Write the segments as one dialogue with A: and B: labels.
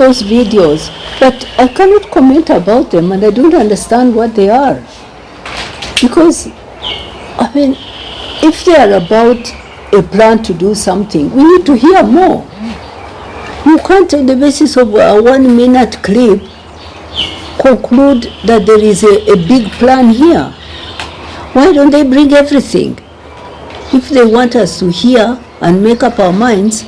A: those videos, but I cannot comment about them, and I don't understand what they are. Because, I mean, if they are about a plan to do something, we need to hear more. You can't, on the basis of a 1 minute clip, conclude that there is a big plan here. Why don't they bring everything? If they want us to hear and make up our minds,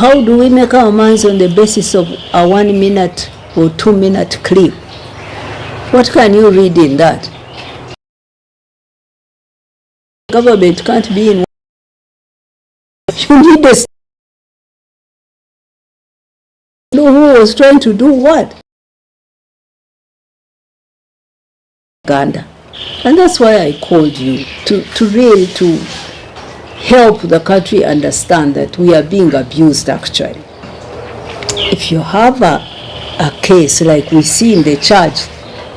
A: how do we make our minds on the basis of a 1 minute or 2 minute clip? What can you read in that? Government can't be in. You need a who was trying to do what? Uganda. And that's why I called you, to really to help the country understand that we are being abused actually. If you have a case like we see in the church,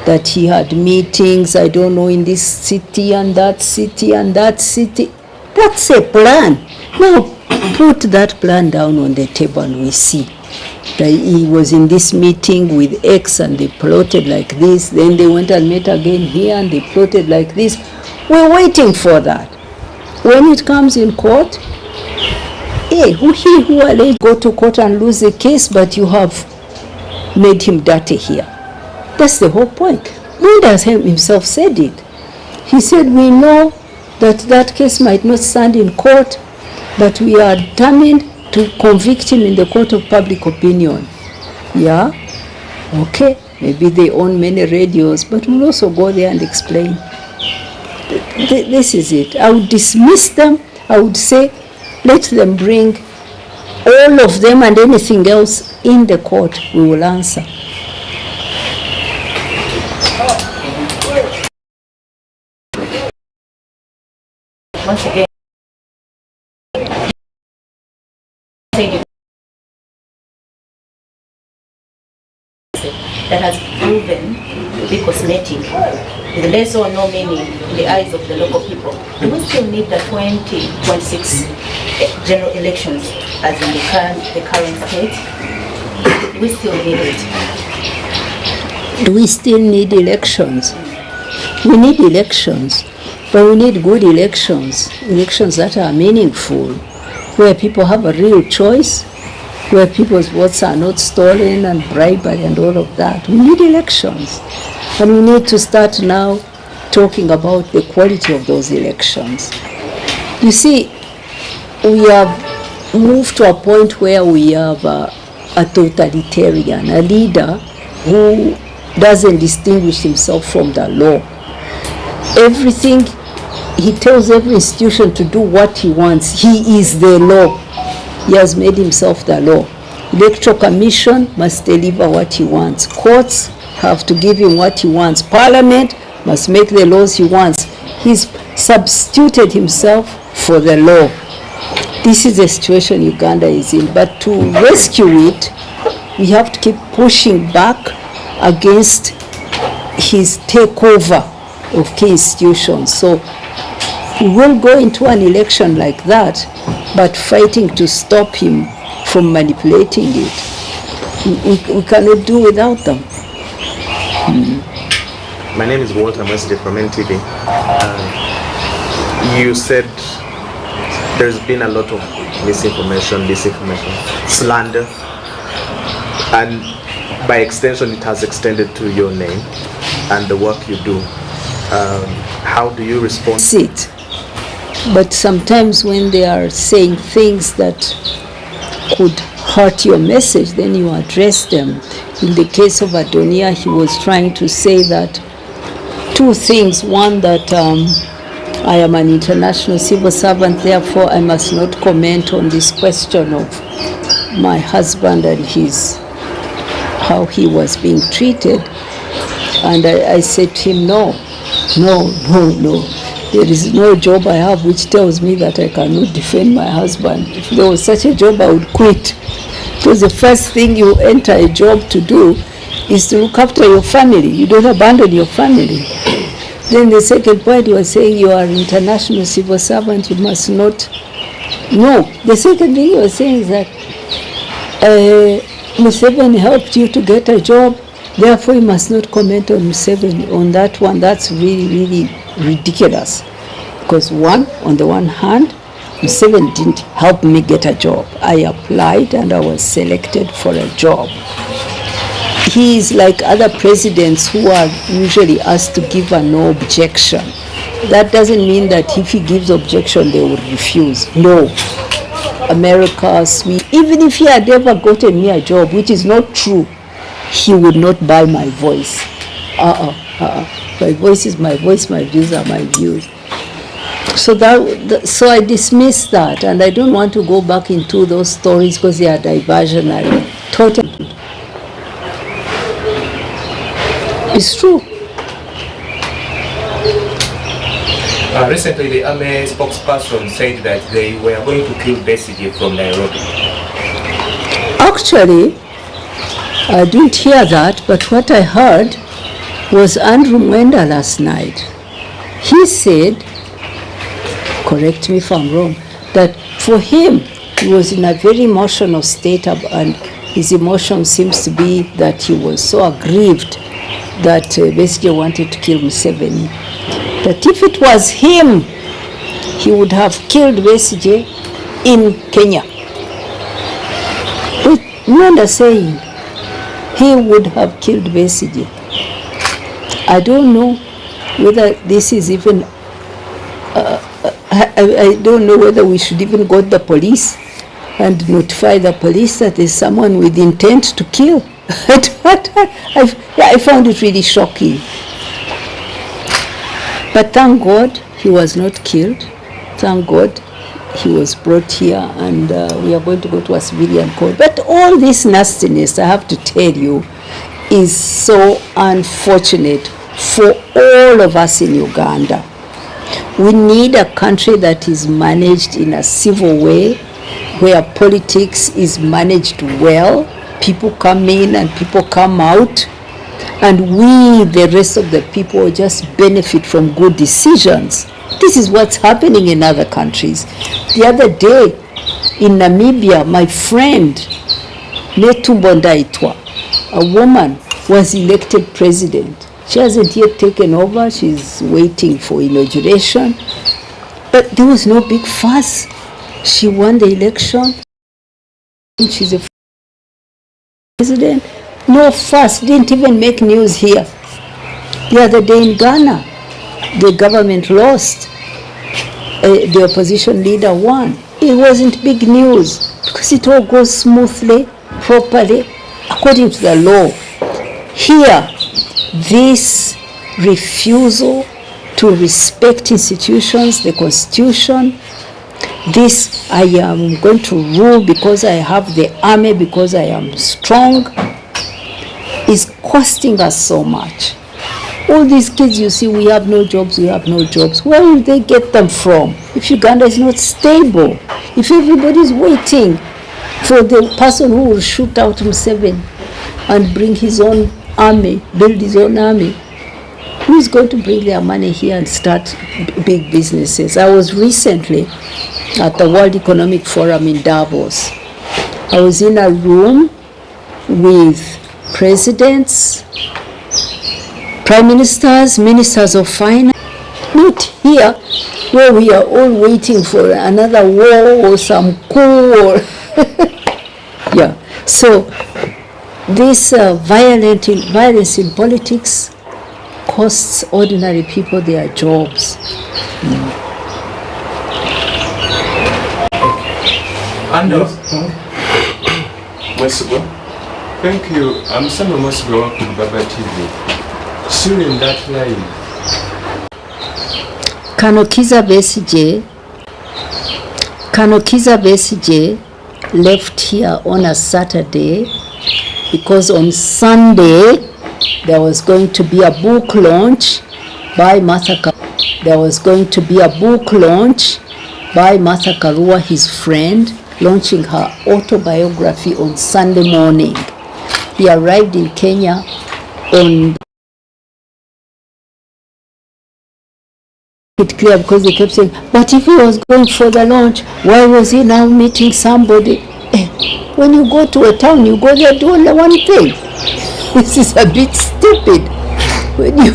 A: that he had meetings, I don't know, in this city and that city and that city, that's a plan. Now put that plan down on the table and we see. He was in this meeting with X and they plotted like this, then they went and met again here and they plotted like this. We're waiting for that. When it comes in court, hey, who alleged go to court and lose the case, but you have made him dirty here. That's the whole point. Mundas himself said it. He said, we know that that case might not stand in court, but we are determined to convict him in the court of public opinion. Yeah? Okay. Maybe they own many radios, but we'll also go there and explain. This is it. I would dismiss them. I would say, let them bring all of them and anything else in the court. We will answer.
B: Once again, that has proven to be cosmetic, with less or no meaning in the eyes of the local people. Do we still need the 2026 general elections as in the current state? Do we still need it?
A: Do we still need elections? We need elections, but we need good elections, elections that are meaningful, where people have a real choice, where people's votes are not stolen and bribery and all of that. We need elections. And we need to start now talking about the quality of those elections. You see, we have moved to a point where we have a totalitarian, a leader who doesn't distinguish himself from the law. Everything, he tells every institution to do what he wants. He is the law. He has made himself the law. Electoral Commission must deliver what he wants. Courts have to give him what he wants. Parliament must make the laws he wants. He's substituted himself for the law. This is the situation Uganda is in. But to rescue it, we have to keep pushing back against his takeover of key institutions. So we will go into an election like that, but fighting to stop him from manipulating it. We cannot do without them.
C: My name is Walter Besigye from NTV. You said there's been a lot of misinformation, disinformation, slander, and by extension it has extended to your name and the work you do. How do you respond?
A: Sit. But sometimes when they are saying things that could hurt your message, then you address them. In the case of Adonia, he was trying to say that two things. One, that I am an international civil servant, therefore I must not comment on this question of my husband and how he was being treated. And I said to him, no. There is no job I have which tells me that I cannot defend my husband. If there was such a job, I would quit. Because the first thing you enter a job to do is to look after your family. You don't abandon your family. Then the second point, you are saying you are an international civil servant, you must not. No. The second thing you are saying is that Museveni helped you to get a job, therefore you must not comment on Museveni, on that one. That's really, really ridiculous. Because on the one hand, Museveni didn't help me get a job. I applied and I was selected for a job. He is like other presidents who are usually asked to give a no objection. That doesn't mean that if he gives objection, they will refuse. No. America, Sweden, even if he had ever gotten me a job, which is not true, he would not buy my voice. My voice is my voice, my views are my views. So I dismiss that, and I don't want to go back into those stories because they are diversionary. Totally. It's true.
D: Recently, the army spokesperson said that they were going to kill Besigye from Nairobi.
A: Actually, I didn't hear that, but what I heard was Andrew Mwenda last night. He said, correct me if I'm wrong, that for him, he was in a very emotional state, and his emotion seems to be that he was so aggrieved that Besigye wanted to kill Museveni. That if it was him, he would have killed Besigye in Kenya. Remember saying he would have killed Besigye. I don't know whether this is even, I don't know whether we should even go to the police and notify the police that there's someone with intent to kill. I found it really shocking. But thank God he was not killed. Thank God he was brought here, and we are going to go to a civilian court. But all this nastiness, I have to tell you, is so unfortunate for all of us in Uganda. We need a country that is managed in a civil way, where politics is managed well. People come in and people come out, and we, the rest of the people, just benefit from good decisions. This is what's happening in other countries. The other day in Namibia, my friend Netumbo Ndaitwa, a woman, was elected president. She hasn't yet taken over. She's waiting for inauguration. But there was no big fuss. She won the election. She's a president. No fuss, didn't even make news here. The other day in Ghana, the government lost. The opposition leader won. It wasn't big news because it all goes smoothly, properly, according to the law. Here, this refusal to respect institutions, the Constitution, this I am going to rule because I have the army, because I am strong, is costing us so much. All these kids you see, we have no jobs, we have no jobs. Where will they get them from? If Uganda is not stable, if everybody is waiting for the person who will shoot out Museveni and bring his own army, build his own army, who is going to bring their money here and start big businesses? I was recently at the World Economic Forum in Davos. I was in a room with presidents, prime ministers, ministers of finance, not here where we are all waiting for another war or some coup. Yeah. So this violence in politics costs ordinary people their jobs.
E: Thank you. I'm Samuel Mosigo with Baba TV. Soon in that line.
A: Kiiza Besigye left here on a Saturday because on Sunday there was going to be a book launch by Martha Karua. There was going to be a book launch by Martha Karua, his friend, launching her autobiography on Sunday morning. He arrived in Kenya on it clear because they kept saying, but if he was going for the launch, why was he now meeting somebody? When you go to a town, you go there to do only one thing. This is a bit stupid. When you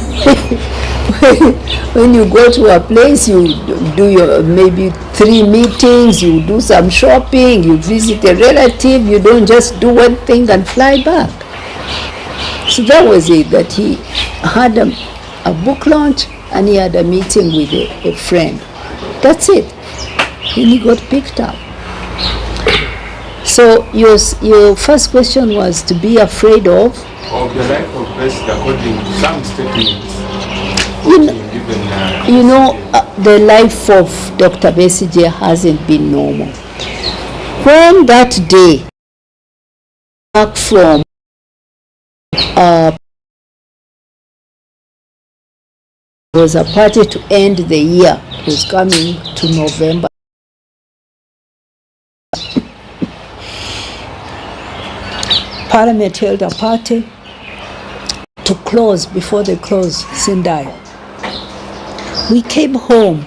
A: when you go to a place, you do your maybe 3 meetings, you do some shopping, you visit a relative, you don't just do one thing and fly back. So that was it, that he had a book launch and he had a meeting with a friend. That's it. And he got picked up. So your first question was to be afraid of
E: the life of Besigye according to some statements.
A: The life of Dr. Besigye hasn't been normal. When that day back from was a party to end the year, it was coming to November. Parliament held a party to close, before they closed Sendai. We came home.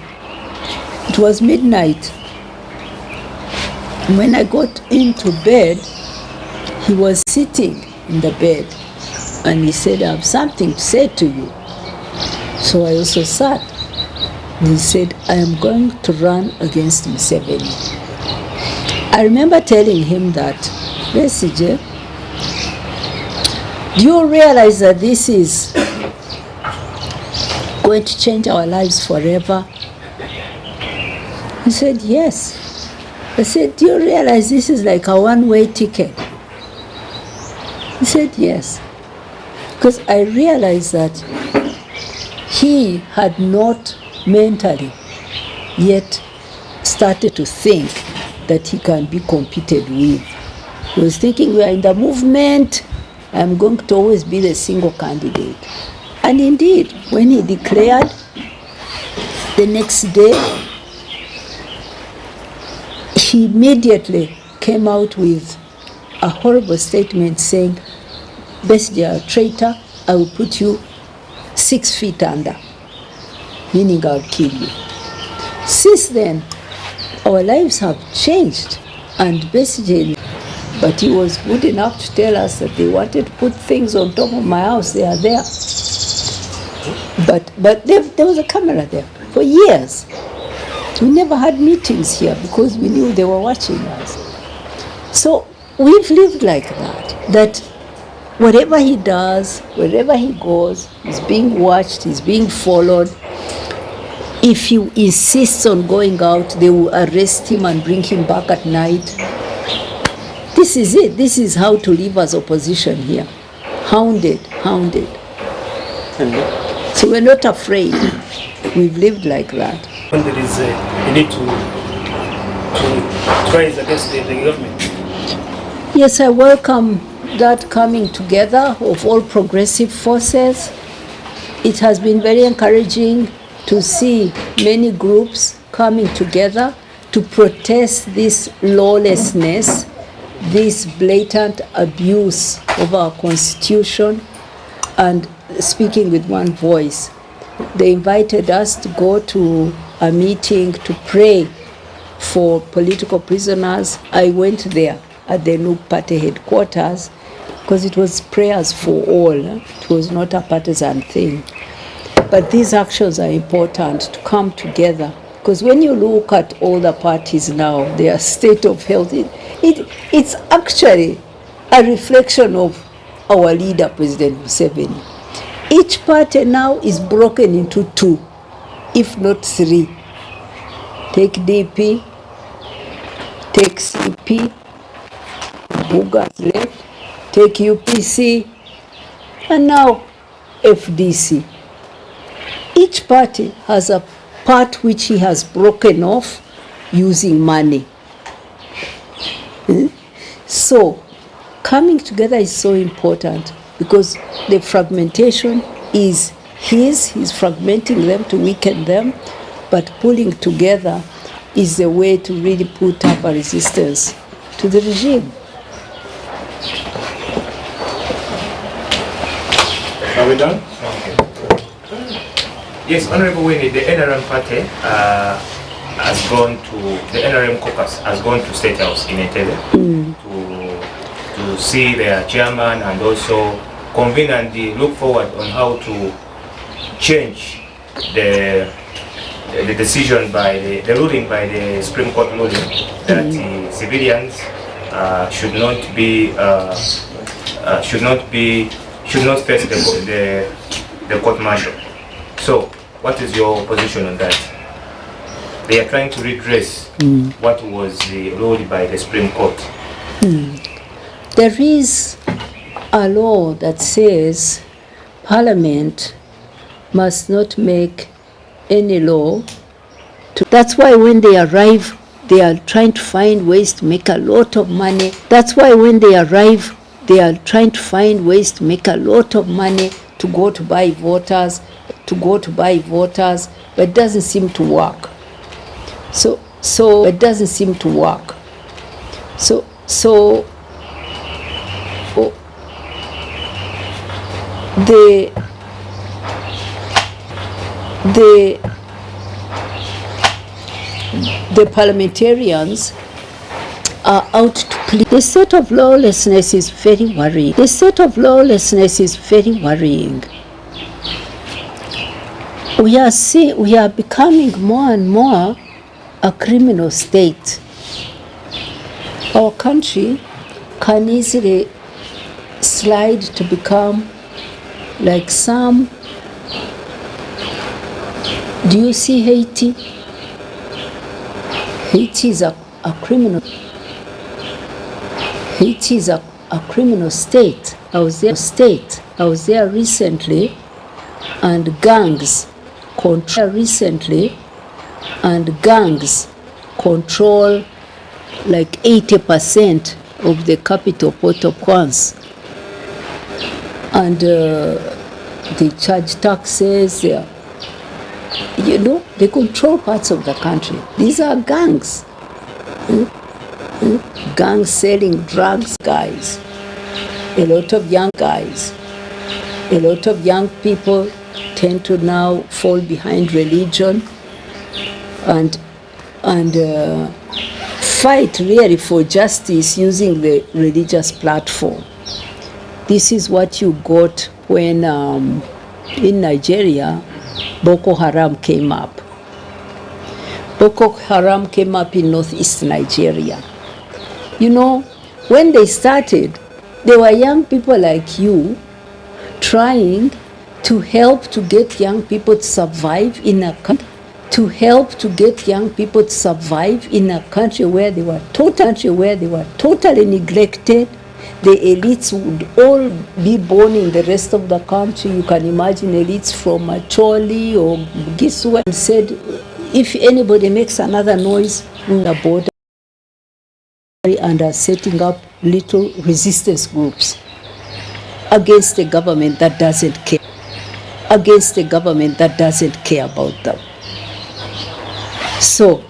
A: It was midnight. When I got into bed, he was sitting in the bed and he said, "I have something to say to you." So I also sat. And he said, "I am going to run against Museveni." I remember telling him that, "Besigye, do you realize that this is going to change our lives forever?" He said, "Yes." I said, "Do you realize this is like a one-way ticket?" He said, "Yes." Because I realized that he had not mentally yet started to think that he can be competed with. He was thinking, we are in the movement, I'm going to always be the single candidate. And indeed, when he declared, the next day, he immediately came out with a horrible statement saying, "Besigye, a traitor, I will put you 6 feet under," meaning I'll kill you. Since then, our lives have changed, and Besigye, but he was good enough to tell us that they wanted to put things on top of my house. They are there. But there was a camera there for years. We never had meetings here because we knew they were watching us. So we've lived like that whatever he does, wherever he goes, he's being watched, he's being followed. If he insists on going out, they will arrest him and bring him back at night. This is it. This is how to live as opposition here. Hounded. So we're not afraid. We've lived like that.
F: When there is a need to rise against the government.
A: Yes, I welcome that coming together of all progressive forces. It has been very encouraging to see many groups coming together to protest this lawlessness, this blatant abuse of our constitution, and speaking with one voice. They invited us to go to a meeting to pray for political prisoners. I went there at the NUP party headquarters because it was prayers for all. It was not a partisan thing. But these actions are important to come together, because when you look at all the parties now, their state of health, it's actually a reflection of our leader, President Museveni. Each party now is broken into 2, if not 3. Take DP, take CP, Buga's left, take UPC, and now FDC. Each party has a part which he has broken off using money. So coming together is so important, because the fragmentation is he's fragmenting them to weaken them, but pulling together is the way to really put up a resistance to the regime.
E: Are we done?
D: Okay. Yes, Honorable Winnie, the NRM party the NRM caucus has gone to State House in Entebbe to to see their chairman and also convene and look forward on how to change the decision by the ruling by the Supreme Court ruling that civilians should not face the court martial. So, what is your position on that? They are trying to redress what was ruled by the Supreme Court.
A: There is a law that says Parliament must not make any law. That's why when they arrive, they are trying to find ways to make a lot of money. That's why when they arrive, they are trying to find ways to make a lot of money to go to buy voters, but it doesn't seem to work. So it doesn't seem to work. So the parliamentarians are out to plead. The state of lawlessness is very worrying. We are becoming more and more a criminal state. Our country can easily slide to become like some. Do you see Haiti? Haiti is a criminal. Haiti is a criminal state. I was there recently, and gangs control like 80% of the capital, Port-au-Prince, and they charge taxes. They control parts of the country. These are gangs. Gangs selling drugs, guys. A lot of young people tend to now fall behind religion and fight really for justice using the religious platform. This is what you got when in Nigeria Boko Haram came up. Boko Haram came up in northeast Nigeria. When they started, there were young people like you trying to help to get young people to survive in a country, where they were totally neglected. The elites would all be born in the rest of the country. You can imagine elites from Acholi or Giswa and said, if anybody makes another noise, we will border, and are setting up little resistance groups against the government that doesn't care about them. So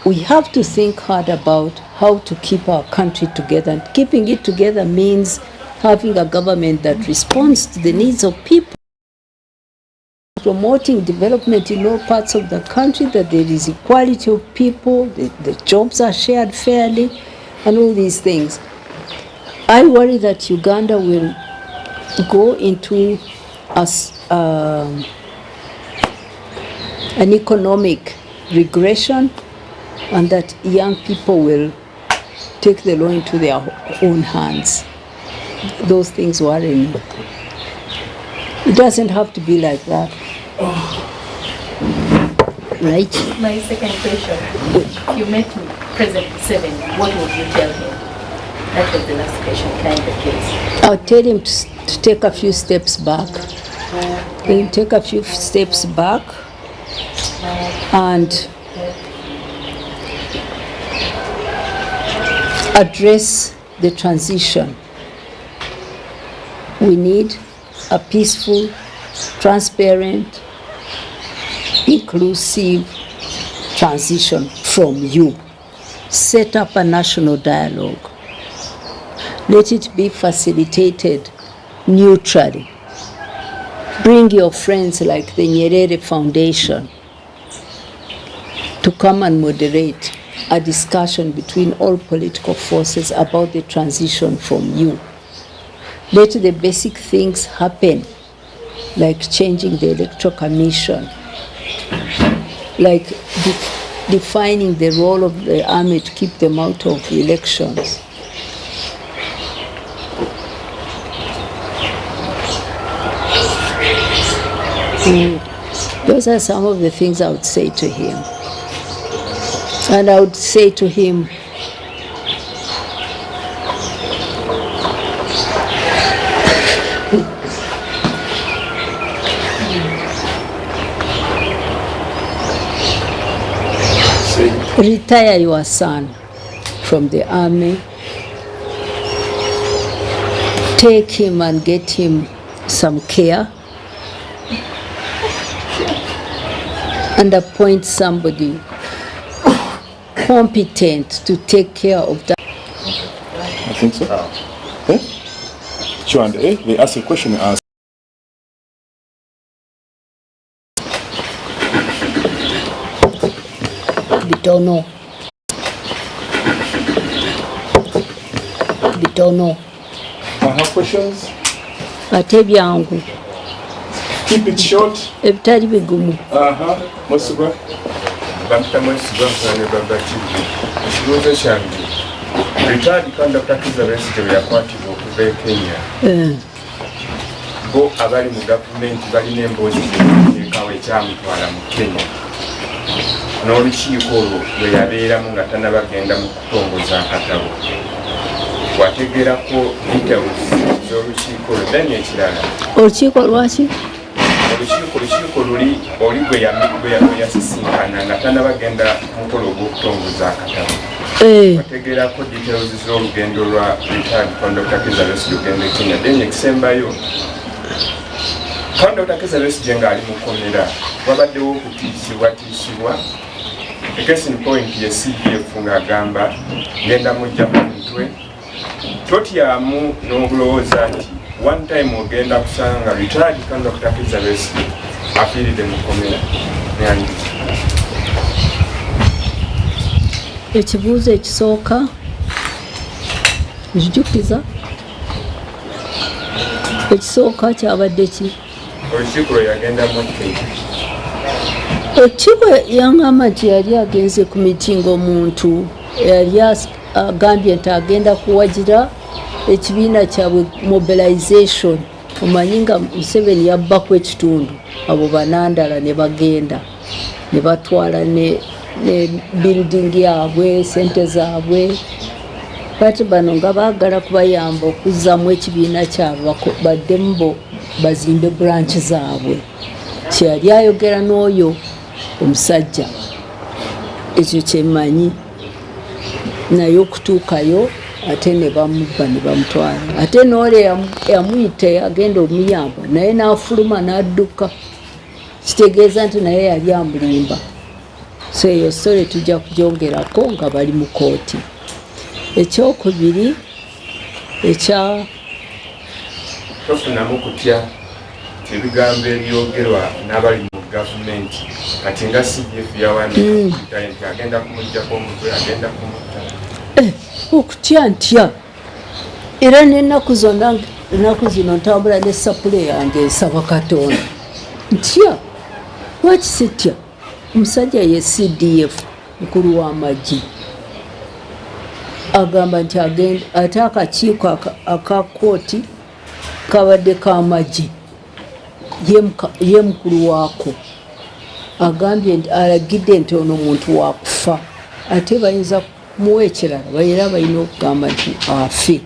A: we have to think hard about how to keep our country together. And keeping it together means having a government that responds to the needs of people, promoting development in all parts of the country, that there is equality of people, the jobs are shared fairly, and all these things. I worry that Uganda will go into an economic regression, and that young people will take the law into their own hands. Those things worry me. It doesn't have to be like that. Right?
B: My second question, you met President Seven, what would you tell him? That was the last question, kind of case.
A: I'll tell him to take a few steps back. And address the transition. We need a peaceful, transparent, inclusive transition from you. Set up a national dialogue. Let it be facilitated neutrally. Bring your friends like the Nyerere Foundation to come and moderate. a discussion between all political forces about the transition from you. Let the basic things happen, like changing the electoral commission, like defining the role of the army to keep them out of elections. Those are some of the things I would say to him. And I would say to him, retire your son from the army, take him and get him some care, and appoint somebody competent to take care of that.
G: I think so. Sure, and they ask a question as
A: Bitono.
G: I have questions.
A: Ate byangu.
G: Keep it short.
A: Ebitali bigumu.
G: Mwesibwa.
E: Bamta Mwesibwa mpane baba TV. Ekibuuzo kyange. Retired conductor Kiiza Besigye yakwatibwa okuva e Kenya. Bo abali mu gavumenti balina emboozi z'ekikawo ekyamutwala mu Kenya. N'olukiiko olwo lwe yabeeramu nga tannabagenda mu kutongoza akatabo. Wategeerako details z'olukiiko olwo. Then ekirala.
A: Olukiiko lwaki?
E: Olukiiko luli oli gwe yasisinkana nga tannabagenda mukolo ogw'okutongoza akatabo. Wategeerako details z'olugendo lwa retired conductor Kiiza Besigye okugenda e Kenya. Then ekisembayo conductor Kiiza Besigye ng'ali mu kkomera wabaddewo okutiisibwa. A case in point ye CDF ng'agamba ngenda mujja ku mutwe. Totyamu n'okulowooza nti one time ogenda kusanga retired conductor Kiiza Besigye afiiridde mu kkomera nyangi.
A: Ekibuuzo ekisooka njujukiza. Ekisooka kyabadde ki?
E: Olukiiko lwe yagendamu Kenya.
A: Olukiiko yangamba nti yali agenze ku mitingo omuntu yali agambye nti agenda kuwagira ekibiina kyabwe mobilization. Omanyi nga Museveni yabbako ekitundu, abo banandala ne bagenda ne batwala ne building yaabwe, sente zaabwe. Kati bano nga baagala kubayamba okuzzamu ekibiina kyabwe baddemu bo bazimbe branch zaabwe. Kyeyali ayogera n'oyo omusajja, ekyo kyemmanyi. Naye okutuukayo ate ne bamubba ne bamutwala. Ate n'ole yamuyita agenda omuyamba naye n'afuluma n'adduka. Kitegeeza nti naye yali amulimba. So eyo story tujja kugyongerako nga bali mu kooti. Ekyokubiri
E: tofunamu kutya ebigambo ebyogerwa n'abali mu gavumenti kati nga CDF yawandiika nti agenda kumuggyako omutwe, agenda kumutta.
A: Okutya ntya. Era n'ennaku zino ntambula ne sapule yange nsaba Katonda. Ntya. Lwaki sitya? Omusajja ye CDF mukulu w'amagye. Agamba nti agenda ate akakiiko aka kooti kabadde k'amagye. Ye mukulu waako. Agambye nti alagidde nti ono muntu wakufa. Ate bayinza kumuwa ekirala era balina okugamba nti afe.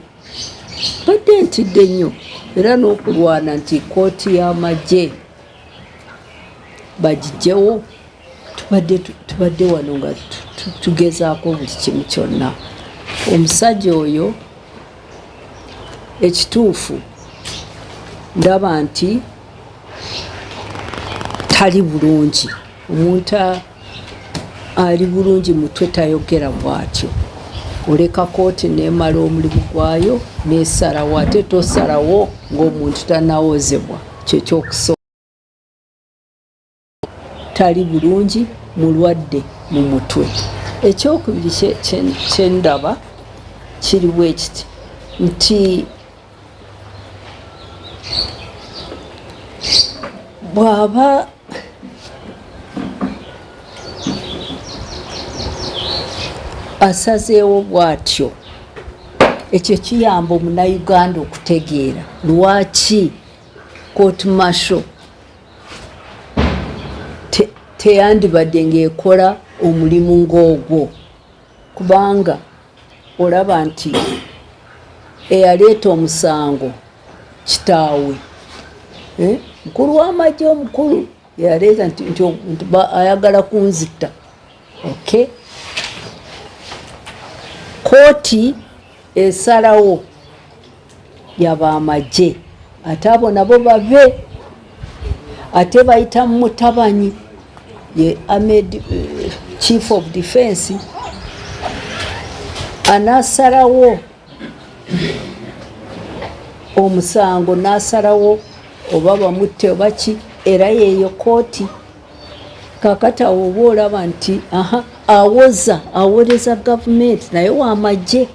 A: Badde ntidde nnyo era n'okulwana nti kooti y'amagye bagijjewo. Tubadde wano nga tugezaako buli kimu kyonna. Omusajja oyo ekituufu ndaba nti tali bulungi. Omuntu ali bulungi mutwe tayogera bw'atyo. Oleka kooti n'emala omulimu gwayo n'esalawo ate tosalawo ng'omuntu tanawoozebwa. Kyo kyokusooka. Tali bulungi, mulwadde mu mutwe. ekyokubiri kyendaba kiri bwe kiti nti bw'aba asazeewo bw'atyo ekyo kiyamba omunnayuganda okutegeera lwaki court martial teyandibadde ng'ekola omulimu ng'ogwo kubanga olaba nti eyaleeta omusango kitaawe mukulu w'amagye omukulu yaleeta nti ayagala kunzita okay kooti esalawo yabamagye ate abo nabo babe ate bayita mutabanyi ye Ahmed chief of defense anasalawo omusango nasalawo oba bamutte obaki era yeyo kooti kakata oba olaba nti awoleza gavumenti naye wamagye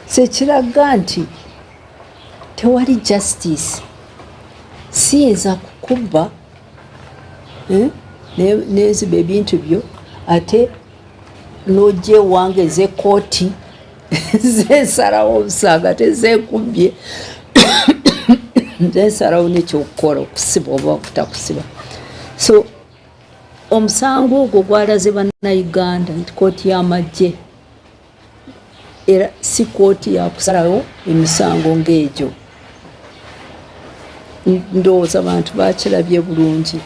A: sekiraga nti tewali justice siyinza kukuba neziba ebintu byo ate nojja ewange ezekooti zensalawo obusaga tezekubye zensalawo nekyokukola okusiba oba okutakusiba so omusango ogwo gwalaze bannayuganda nti kooti y'amagye era si kooti yakusalawo emisango ng'egyo ndowooza abantu bakirabye bulungi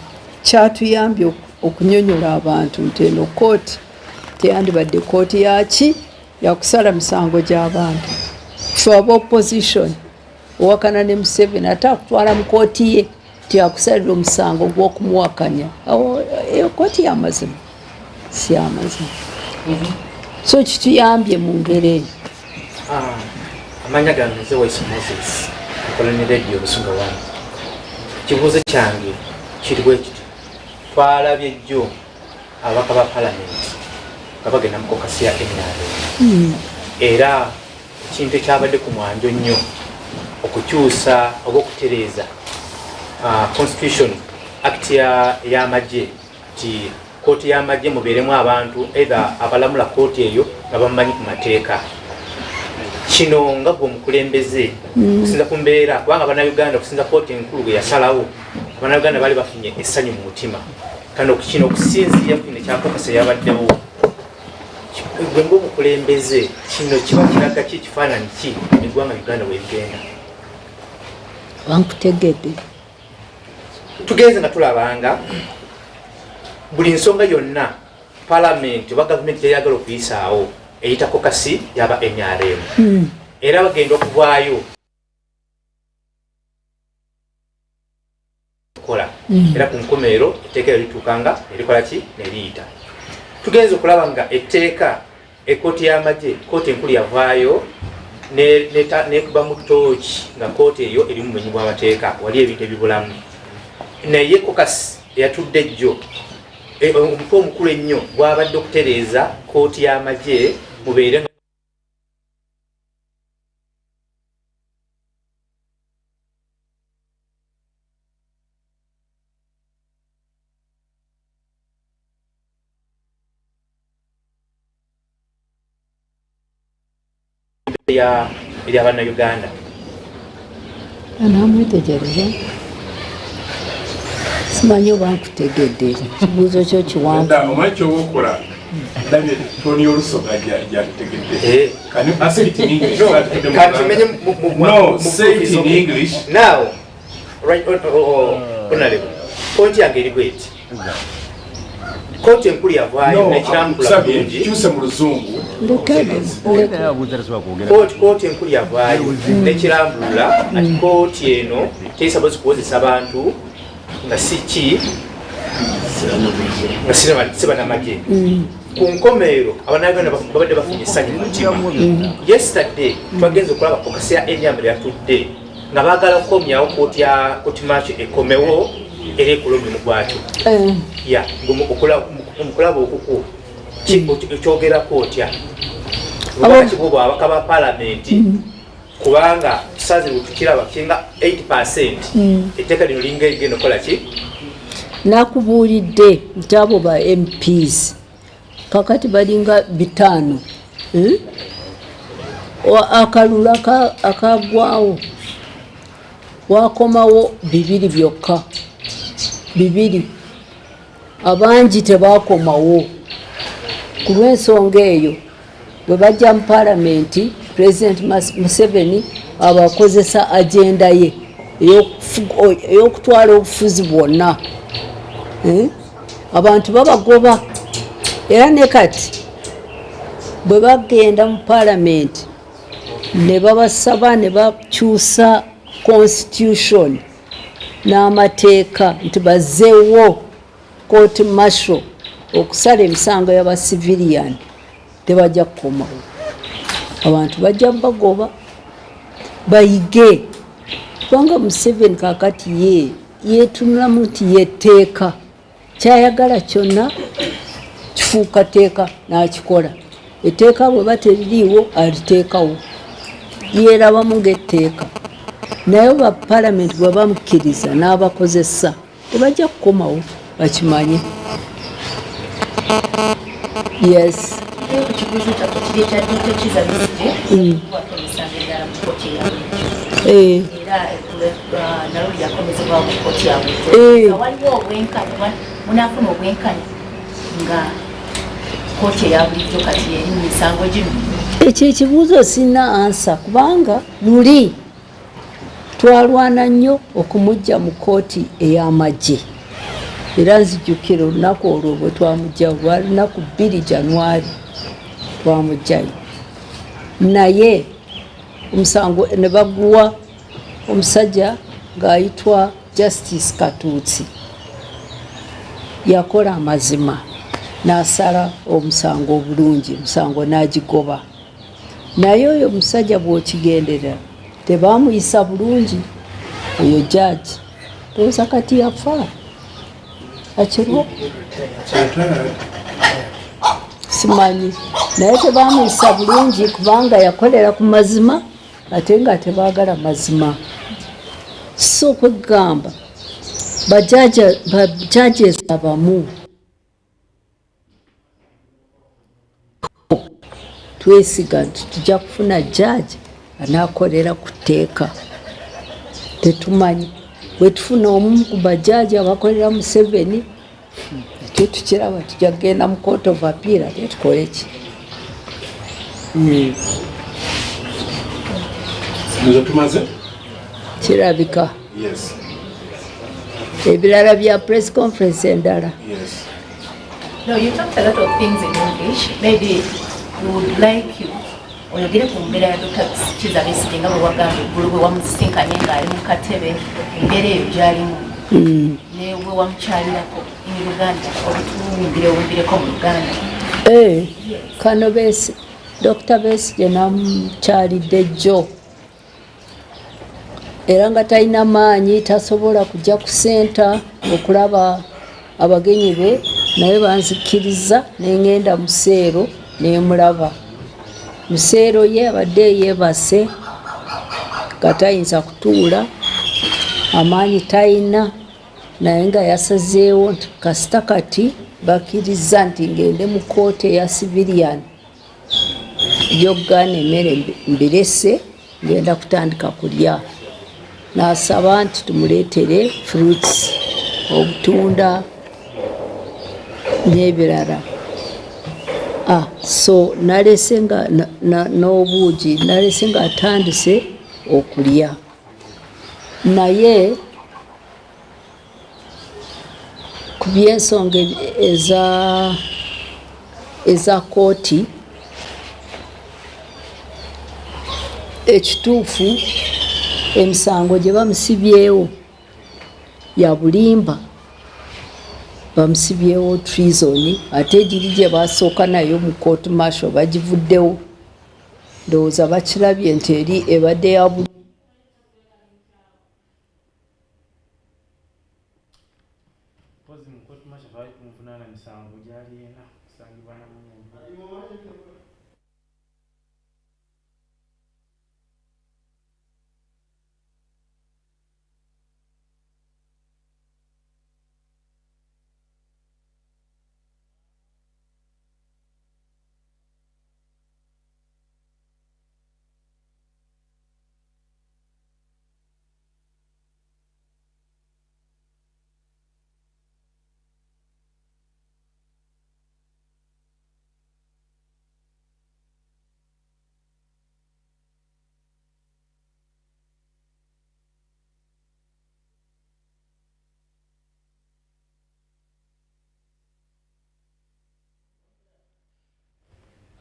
A: kyatuyambye okunyonyola abantu nti eno kooti teyandibadde kooti yaki yakusala misango gy'abantu fe aba opposition owakana ne Museveni ate akutwala mu kooti ye tiyakusalira omusango gw'okumuwakanya eyo kooti y'amazima si y'amazima so kituyambye mu ngeri eyo
H: amanya gange nze Waisi Moses akola ne radio Busunga wano kibuuzo kyange kiri bwe kiti twalabye jjo abaka ba parliament nga bagenda mu kokasi ya NRM era ekintu ekyabadde ku mwanjo nnyo okukyusa oba okutereeza constitution act y'amagye ti kooti y'amagye mubeeremu abantu either abalamula kooti eyo nga bamanyi ku mateeka kino nga gwe omukulembeze okusinza ku mbeera kubanga bannayuganda okusinza kooti enkulu gwe yasalawo abannayuganda baali bafunye essanyu mu mutima kano kino okusinziira ku kino ekyakokasa yabaddewo gwe ngaomukulembeze kino kiba kiraga ki ekifaananyi ki eggwanga Uganda weligenda
A: wankutegedde
H: tugenze nga tulabanga buli nsonga yonna palamenti oba gavumenti gyeyagala okuyisaawo eyita kokasi yaba NRM era bagenda okuvaayo kola era ku nkomeero etteeka erituukanga erikola ki neriyita tugenze okulaba nga etteeka ekooti y'amagye kooti enkulu yavaayo nekuba mu tooki nga kooti eyo eri mu bumenyi bw'amateeka wali ebintu ebibulamu naye kokasi eyatudde jjo omutwe omukulu ennyo gwabadde okutereeza kooti y'amagye mubeere eri abannayuganda
A: anamwetegereza simanyi oba nkutegedde kibuuzo kyo kiwanvu
G: omanyi kyobaokola ndabye toni olusoga gyatutegedde
H: now right honorable kooti yange eri bweti kooti enkulu yavaayo nekirambula bulungi
G: kyuse mu luzungu
H: kooti enkulu yavaayo nekirambula ati kooti eno teyisabozi kuwozesa abantu nga siki nga sibanamagye ku nkomeero abannayuganda babadde bafunye essanyu mu mutima yesterday twagenze okulaba kokasi ya enyambe yatudde nga baagala okukomyawo kooti maacho ekomewo era ekola omulimu gwakyo ya omukulaba okuku ekyogerako otya obubaka kibwo abaka ba palamenti kubanga tusaze butukiraba kinga 8% etteka lino linga igenda kola ki
A: nakubuulidde nti abo ba MPs kakati balinga 5 akalula akagwawo wakomawo 2 byokka 2 abangi tebakomawo ku lw'ensonga eyo bwe bajja mu palamenti President Museveni abakozesa agenda ye ey'okutwala obufuzi bwonna abantu babagoba era ne kati bwe bagenda mu palamenti ne babasaba ne bakyusa constitution n'amateeka nti bazzeewo court martial okusala emisango y'abacivilian tebajja kukomawo abantu bajja bagoba bayige kubanga Museveni kakati yetunulamu nti yeteeka kyayagala kyonna kifuuka teeka n'akikola etteeka bwe bateririiwo aliteekawo yeerabamu ng'etteeka naye ba palamenti bwe bamukkiriza n'abakozesa tebajja kukomawo bakimanye. Yes. Ekyo ekibuuzo sina ansa kubanga luli twalwana nnyo okumujja mu kooti ey'amagye era nzijjukira olunaku olwo bwe twamugjayo lwali lunaku 2 January twamugjayo naye omusango ne baguwa omusajja ng'ayitwa Justice Katuutsi yakola amazima n'asala omusango obulungi omusango n'agigoba naye oyo omusajja bw'okigendera tebaamuyisa bulungi oyo judge tooza kati yafa akirwa simanyi naye tebaamuyisa bulungi kubanga yakolera ku mazima ate nga tebaagala mazima so kwegamba bajudges abamu twesiga nti tujja kufuna judge anaakolera ku tteeka tetumanyi bwe tufuna omu ku bajaaji abakolera Museveni ekyo tukiraba tujja kugenda mu court of appeal ate tukole ki
G: tumaze
A: kirabika
G: yes
A: ebirala bya press conference endala
G: yes
B: No, you talked a lot of things in English. Maybe we would like you oyogere ku mbeera ya Dr. Kiiza Besigye nga bwe wagambye eggulu bwe wamusisinkanye ng'ali mu katebe embeera eyo gy'alimu ne bwe wamukyalirako in Uganda obutuwumbireko mu Uganda.
A: Kano Dr. Besigye namukyalidde jjo era nga talina maanyi tasobola kujja ku senta okulaba abagenyi be naye banzikiriza nengenda museero nemulaba museero ye abadde yeebase katayinza kutuula amaanyi tayina naye nga yasazeewo nti kasita kati bakiriza nti ngende mu kooti eya civilian gy'okugaana emmere mbirese ngenda kutandika kulya n'asaba nti tumuleetere fruits obutunda n'ebirala so nalese nga n'obuugi nalese nga atandise okulya naye ku by'ensonga eza kooti ekituufu emisango gye bamusibyewo ya bulimba bamusibyewo treason ate egiri gye basooka nayo mu court martial bagivuddewo ndowooza bakirabye nti eri ebadde ya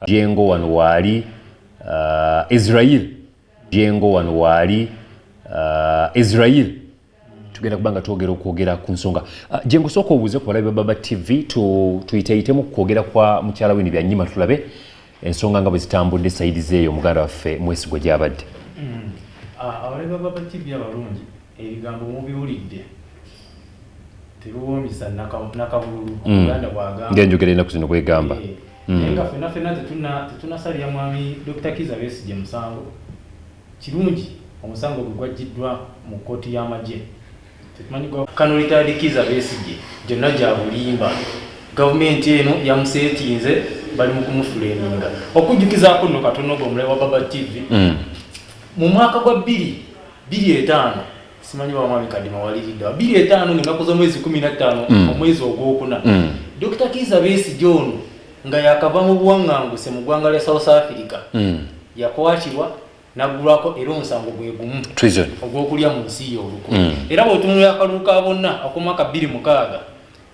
I: jengo wano wali Israel jengo wano wali Israel tugenda kubanga twogera ku nsonga jengo soko obuze ku Live Baba TV tuyiteitemu kwogera kwa mukyala wini byanyima tulabe ensonga nga bwe zitambudde saidi zeeyo muganda waffe Mwesigwa gyabadde
H: Live Baba TV abalungi ebigambo mubiwulidde teruwomisa nakabululu Uganda bwagamba
I: ngenjogera ennaku zino kwegamba
H: nga ffenna tetunasalira mwami Dr. Kiiza Besigye musango kirungi omusango gwe gwajjiddwa mu kkooti y'amagye tekimanyigwa kano retired Kiiza Besigye gyonna gya bulimba gavumenti eno yamuseetinze bali mu kumufuleeninga okujjukizaako nno katono gwe omulabe wa Baba TV mu mwaka gwa 2025 simanyi wa mwami kadima waliridde 2025 ng'ennaku z'omwezi 15 omwezi ogwokuna Dr. Kiiza Besigye ono nga yakava mu buwaŋŋanguse mu ggwanga lya South Africa yakwatibwa naggulwako era omusango gwe gumu ogw'okulya mu nsi y'olukulu era bw'otunulira akalulu ka bonna ak'omwaka 2006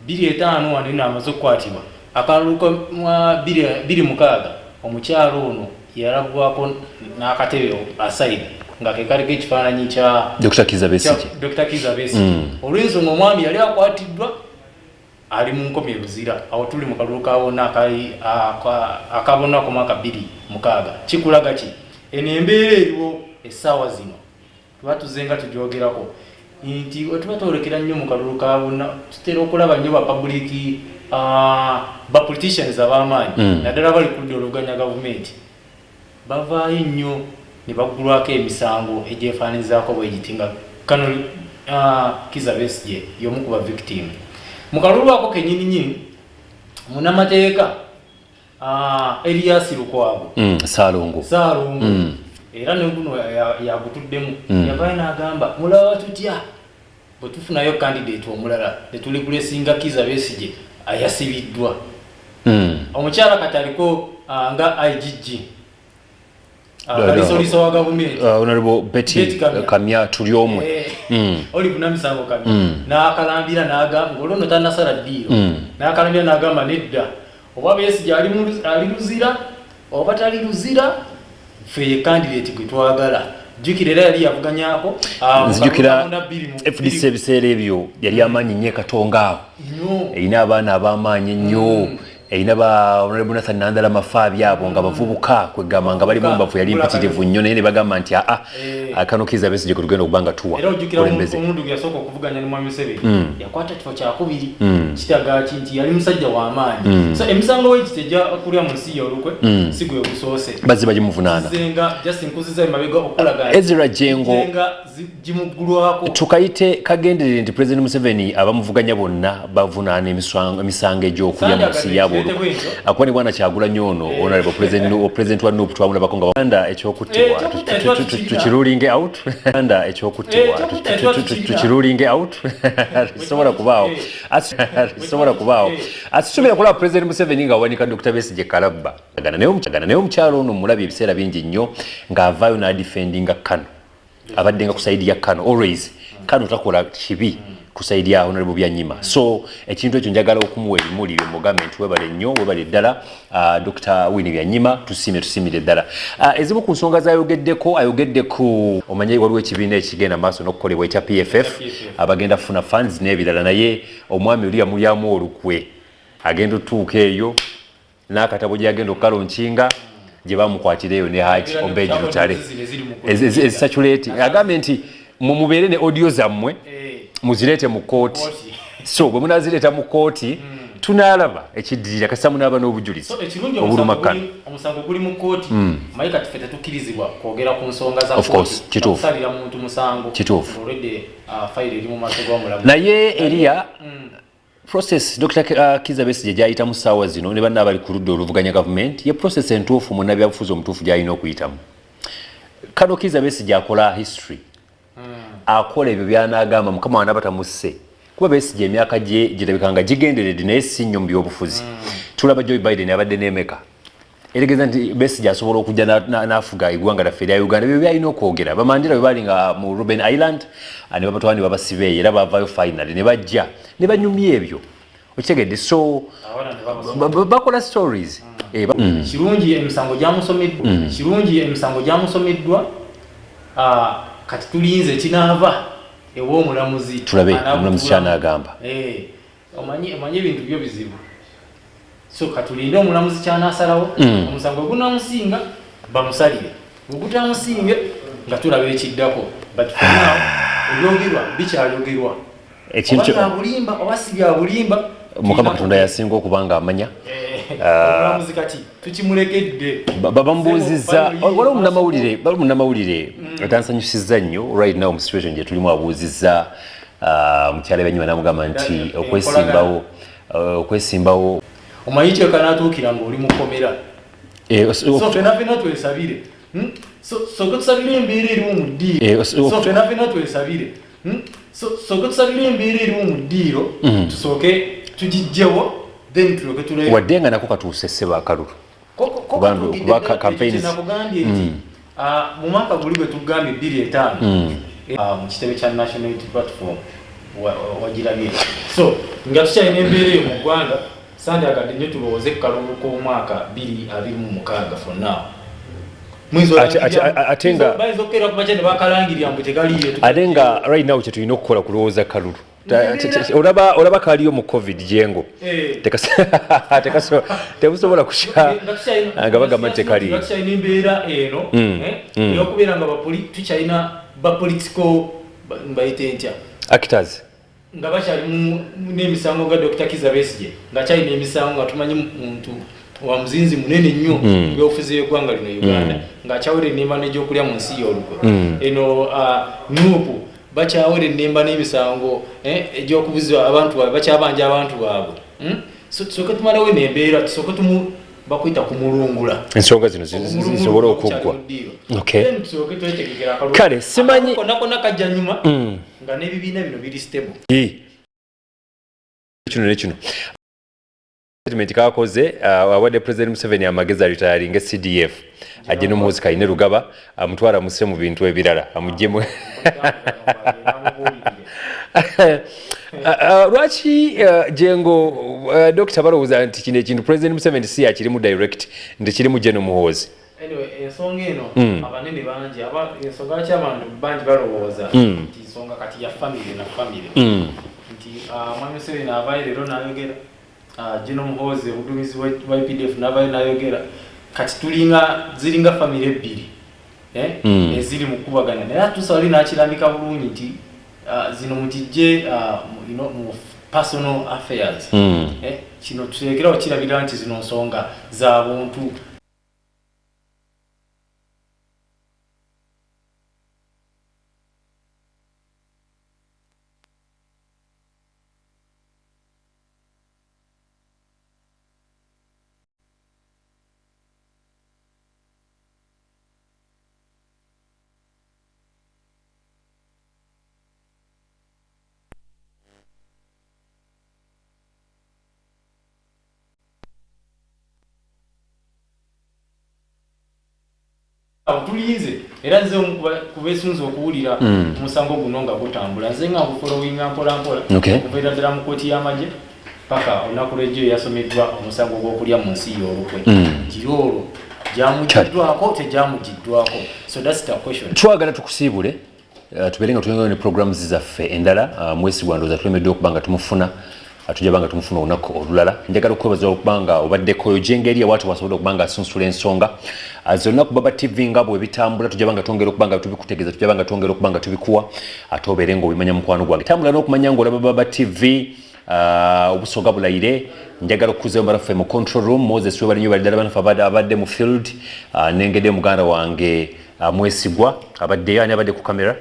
H: 2005 wano eno amaze okukwatibwa akalulu ka 2006 omukyalo ono yalaggwako n'akatebe aside nga ke kaliko ekifaananyi kya
I: Dr. Kiiza
H: Besigye olw'ensonga omwami yali akwatiddwa ali mu nkomi eruzira awo tuli mu kalulu kabona akabona ku mwaka 2006 kikulaga ki eno embeera eriwo essaawa zino tuba tuzenga tugyogerako nti wetuba twolekera nnyo mu kalulu kabona tutera okulaba nnyo bapublic bapoliticians ab'amaanyi naddala bali ku ludda oluvuganya gavumenti bavaayo nnyo ne baggulwako emisango egyefaananizaako bwegiti nga kano Kiiza Besigye y'omu ku ba victim mu kalulu ako kennyininyini munamateeka Elias Lukwago
I: Saalongo
H: era ne guno yagutuddemu yavaayo n'agamba mulaba tutya bwe tufunayo candidate omulala ne tuli kulesinga Kiiza Besigye ayasibiddwa omukyala kati aliko nga IGG kalisoliso wa gavumenti
I: Honorable Betty Kamya tuli omwe
H: oli kuna misango kamya n'akalambira n'agamba olwono tannasala ddiiro n'akalambira n'agamba nedda oba Besigye ali luzira oba tali luzira ffe candidate gwe twagala jjukira era yali yavuganyaako
I: nzijukira FDC ebiseera ebyo yali amaanyi nnyo Katonga awo erina abaana ab'amaanyi ennyo erina ba Honorable Nathan Nandala Mafaabi abo nga bavubuka kwegamba nga bali mu mbavu yali mpitirivu nnyo naye ne bagamba nti kano Kiiza Besigye kwe tugenda okubanga tuwa
H: kulembeze omundu gwe yasooka okuvuganya ne Mwami Museveni yakwata kifo kyakubiri kitaga nti yali musajja w'amaanyi so emisango w'ekiti ejja kulya mu nsi y'olukwe si gwe gusoose
I: bazzi bagimuvunaana
H: zenga just nkuziza emabega okulaga
I: Ezra Jengo
H: gimuggulwako
I: tukayite kagenderere nti President Museveni abamuvuganya bonna bavunaana emisango egy'okulya mu nsi yabo akwani bwana Kyagulanyi ono Honorable President wa Nuupu twamulabako nga Uganda ekyokuttibwa tukirulinge out Uganda ekyokuttibwa tukirulinge out sobola kubaawo asisubira kulaba President Museveni nga wanika Dr. Besigye kalabba naye omukyalo ono mulabi ebiseera bingi nnyo ng'avaayo n'adifendinga Kano abadde nga ku saidi ya Kano always Kano takola kibi ku saidi ya Honorable Byanyima so ekintu ekyo njagala okumuwa ebimuli mugambe nti webale nnyo webale ddala Dr. Winnie Byanyima tusimire ddala ezimu ku nsonga ayogedde ku omanye waliwo ekibiina ekigenda maaso n'okukolebwa ekya PFF abagenda funa funds n'ebirala naye omwami oli yamulyamu olukwe agenda otuuka eyo n'akatabo gyagenda okukalonkinga gye bamukwatireyo ne Haji Obeid Lutale ezisaculate agambe nti mubeere ne audio zammwe muzirete mu kooti so bwe munazireeta mu kooti tunaalaba ekiddirira kasa munaaba n'obujulizi obuluma Kano
H: omusango guli mu kooti mayi kati ffe tetukkirizibwa kwogera ku nsonga za
I: kituufusalira
H: muntu musango
I: kituufu
H: already fayiro eri mu maaso g'omulamu
I: naye eriya process Dr. Kiiza Besigye gyayita mu ssaawa zino ne banna abali ku ludda oluvuganya gavumenti ye process entuufu munnabyabufuzi omutuufu gy'alina okuyitamu kano Kiiza Besigye akola history akola ebyo by'anaagamba mukama wana batamusse kuba Besigye emyaka gye girabikanga gigenderedde naye si nnyo mu by'obufuzi tulaba Joe Biden abadde n'emeka eregeeza nti Besigye asobola okujja n'afuga eggwanga lyaffe erya Uganda ebyo byalina okwogera bamandira bwe baali nga mu Robben Island ne babatwala ne babasiba eyo era baavaayo finally ne bajja ne banyumya ebyo okitegedde so bakola stories
H: kirungi emisango gyamusomeddwa kirungi emisango gyamusomeddwa kati tulinze kinaava ew'omulamuzi
I: tulabe omulamuzi kyanagamba
H: omanyi ebintu byo bizibu so katulinde omulamuzi kyanaasalawo omusango gunamusinga bamusalire ogutamusinge nga tulaba ekiddako but for now ebyogerwa bikyayogerwa oba oba si bya bulimba
I: Mukama Katonda yasinga okubanga amanya
H: omulamuzi kati tukimulekedde
I: bamubuuzizza waliwo munnamawulire atansanyusizza nnyo right now mu situation gye tulimu abuuzizza mukyala banyuma namugamba nti okwesimbawo
H: omanyi kyekanatuukira ngaoli mukomera so fena twesabire soke tusabire embeera eriwo mu ddiiro so fena twesabire soke tusabire embeera eriwo mu ddiiro tusooke tugijjewo then tuleke tule
I: wadde nga nako katuuse sseba akalulu kuba campaigns
H: nakugambye nti mu mwaka guli bwe tugambye 2.5 mu kitebe kya National Unity Platform wagirabye so nga tukyalina embeera eyo mu ggwanga sande agadde nnyo tulowooze kalulu k'omwaka 2026 for now
I: ate nga right now kyetulina okukola kulowooza kalulu olaba kaliyo mu covid jengo tebusobola kusha nga bagamba nti tekaliyo
H: tukyalina embeera eno eyokubeera nga tukyalina bapolitical mbayite ntya
I: actors
H: nga bakyali n'emisango ga Dr. Kiiza Besigye nga kyalina emisango nga tumanyi muntu wa muzinzi munene nnyo byofuzi y'eggwanga lino Uganda ng'akyawera ennemba n'egyokulya mu nsi y'olukwe eno nuupu bakyawera ennemba n'emisango egy'okubuzibwa abantu baabwe bakyabanja abantu baabwe tusooke tumalawo n'embeera tusooke bakwita kumulungula
I: ensonga zino zisobole okuggwa kale simanyi
H: konna kajja nyuma nga n'ebibiina bino biri stable
I: kino nekino statement kakoze awadde President Museveni amagezi alitayaringa CDF ajje n'omuhozi Kayine Rugaba amutwala muse mu bintu ebirala amujjemu lwaki jengo Dr. Barowooza nti kino ekintu President Museveni si akirimu direct nti kirimu gye n'omuhozi
H: anyway ensonga eno abanene bangi ensonga lwaki abantu bangi balowooza nti ensonga kati ya family na family nti Mwami Museveni avaayo leero n'ayogera General Muhoozi obuduumizi bwa UPDF n'abaayo n'ayogera kati ziringa family ebbiri eziri mu kubagana naye tusawali n'akirambika bulungi nti zino mutijje mu personal affairs kino tuteekerawo kirabira nti zino nsonga za buntu tulize era nze kubesunza okuwulira omusango guno nga gutambula nze nga gufolowinga mpolampola okubeera ddala mu kooti y'amagye paka olunaku lw'ejjo yasomeddwa omusango gw'okulya mu nsi y'olukwe giri olwo gyamugiddwako tegyamugiddwako so that's the question
I: twagala tukusiibule tubeere nga tulina ne programs zaffe endala mwesigwa ndowooza tulemedde okuba nga tumufuna tujja banga tumufuna olunaku olulala njagala okwebaza okubanga obaddeko ojengeri awaatu wasobola okubanga asunsula ensonga zonna ku Baba TV nga bwe bitambula tujja banga twongera okubanga tubikutegeeza tujja banga twongera okubanga tubikuwa ate obeere ng'obimanya mukwano gwange tambula n'okumanya ng'olaba Baba TV obusoga bulayire njagala okukuza mbaraffe mu control room Moses we balinyo balidala banafe abadde mu field nengedde muganda wange mwesigwa abaddeyo ani abadde ku kamera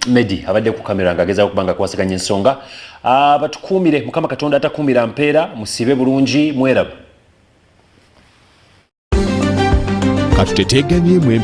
I: Medi abadde ku kamera ng'agezaako okubanga akuwasiganya ensonga batukuumire Mukama Katonda atakuumira mpeera musibe bulungi mweraba
J: katuteteganye